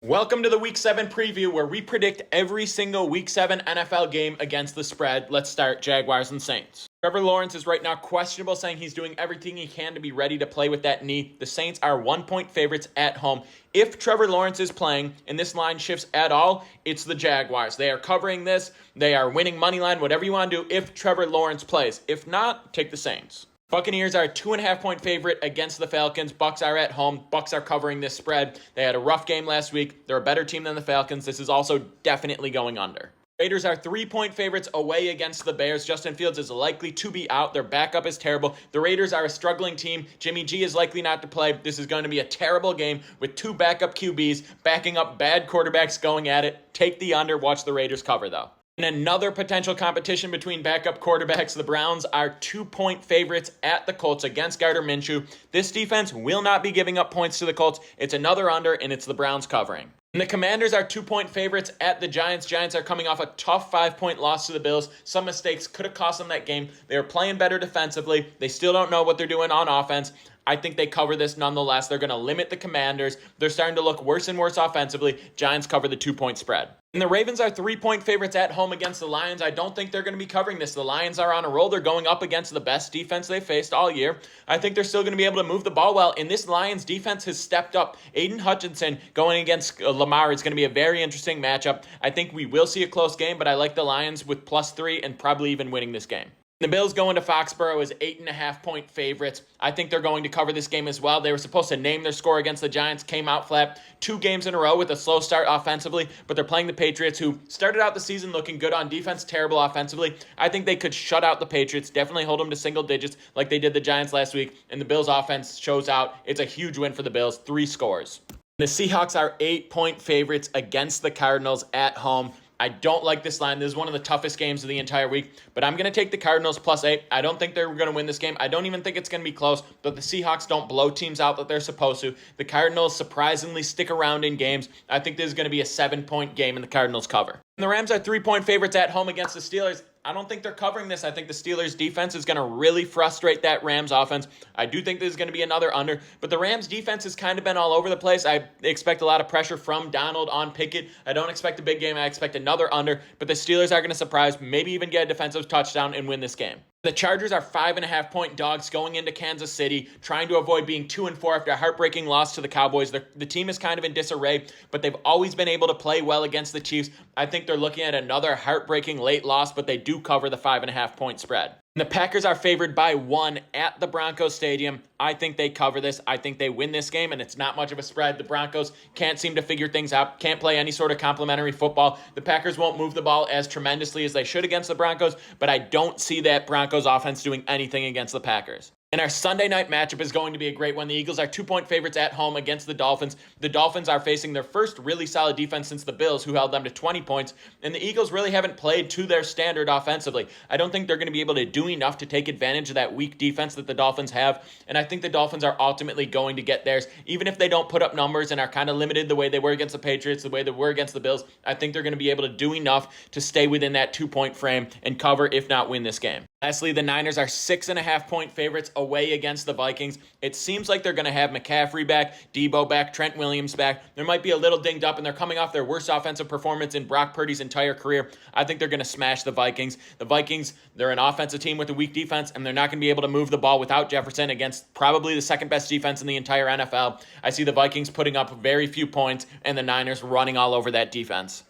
Welcome to the Week 7 preview where we predict every single Week 7 NFL game against the spread. Let's start Jaguars and Saints. Trevor Lawrence is right now questionable, saying he's doing everything he can to be ready to play with that knee. The Saints are 1-point favorites at home. If Trevor Lawrence is playing and this line shifts at all, it's the Jaguars. They are covering this. They are winning money line, whatever you want to do if Trevor Lawrence plays. If not, take the Saints. Buccaneers are a 2.5-point favorite against the Falcons. Bucs are at home. Bucs are covering this spread. They had a rough game last week. They're a better team than the Falcons. This is also definitely going under. Raiders are 3-point favorites away against the Bears. Justin Fields is likely to be out. Their backup is terrible. The Raiders are a struggling team. Jimmy G is likely not to play. This is going to be a terrible game with two backup QBs backing up bad quarterbacks going at it. Take the under. Watch the Raiders cover, though. In another potential competition between backup quarterbacks, the Browns are 2-point favorites at the Colts against Gardner Minshew. This defense will not be giving up points to the Colts. It's another under, and it's the Browns covering. And the Commanders are 2-point favorites at the Giants. Giants are coming off a tough 5-point loss to the Bills. Some mistakes could have cost them that game. They are playing better defensively. They still don't know what they're doing on offense. I think they cover this nonetheless. They're going to limit the Commanders. They're starting to look worse and worse offensively. Giants cover the 2-point spread. And the Ravens are 3-point favorites at home against the Lions. I don't think they're going to be covering this. The Lions are on a roll. They're going up against the best defense they faced all year. I think they're still going to be able to move the ball well. And this Lions defense has stepped up. Aiden Hutchinson going against Lamar is going to be a very interesting matchup. I think we will see a close game, but I like the Lions with +3 and probably even winning this game. The Bills going to Foxborough as 8.5-point favorites. I think they're going to cover this game as well. They were supposed to name their score against the Giants, came out flat 2 games in a row with a slow start offensively, but they're playing the Patriots, who started out the season looking good on defense, terrible offensively. I think they could shut out the Patriots, definitely hold them to single digits like they did the Giants last week, and the Bills offense shows out. It's a huge win for the Bills, 3 scores. The Seahawks are 8-point favorites against the Cardinals at home. I don't like this line. This is one of the toughest games of the entire week, but I'm going to take the Cardinals +8. I don't think they're going to win this game. I don't even think it's going to be close, but the Seahawks don't blow teams out that they're supposed to. The Cardinals surprisingly stick around in games. I think this is going to be a 7-point game and the Cardinals cover. And the Rams are 3-point favorites at home against the Steelers. I don't think they're covering this. I think the Steelers' defense is going to really frustrate that Rams offense. I do think this is going to be another under, but the Rams' defense has kind of been all over the place. I expect a lot of pressure from Donald on Pickett. I don't expect a big game. I expect another under, but the Steelers are going to surprise, maybe even get a defensive touchdown and win this game. The Chargers are 5.5-point dogs going into Kansas City, trying to avoid being 2-4 after a heartbreaking loss to the Cowboys. The team is kind of in disarray, but they've always been able to play well against the Chiefs. I think they're looking at another heartbreaking late loss, but they do cover the 5.5-point spread. The Packers are favored by 1 at the Broncos Stadium. I think they cover this. I think they win this game, and it's not much of a spread. The Broncos can't seem to figure things out, can't play any sort of complementary football. The Packers won't move the ball as tremendously as they should against the Broncos, but I don't see that Broncos offense doing anything against the Packers. And our Sunday night matchup is going to be a great one. The Eagles are 2-point favorites at home against the Dolphins. The Dolphins are facing their first really solid defense since the Bills, who held them to 20 points. And the Eagles really haven't played to their standard offensively. I don't think they're going to be able to do enough to take advantage of that weak defense that the Dolphins have. And I think the Dolphins are ultimately going to get theirs. Even if they don't put up numbers and are kind of limited the way they were against the Patriots, the way they were against the Bills, I think they're going to be able to do enough to stay within that 2-point frame and cover, if not win this game. Lastly, the Niners are 6.5-point favorites away against the Vikings. It seems like they're going to have McCaffrey back, Debo back, Trent Williams back. They might be a little dinged up, and they're coming off their worst offensive performance in Brock Purdy's entire career. I think they're going to smash the Vikings. The Vikings, they're an offensive team with a weak defense, and they're not going to be able to move the ball without Jefferson against probably the second-best defense in the entire NFL. I see the Vikings putting up very few points, and the Niners running all over that defense.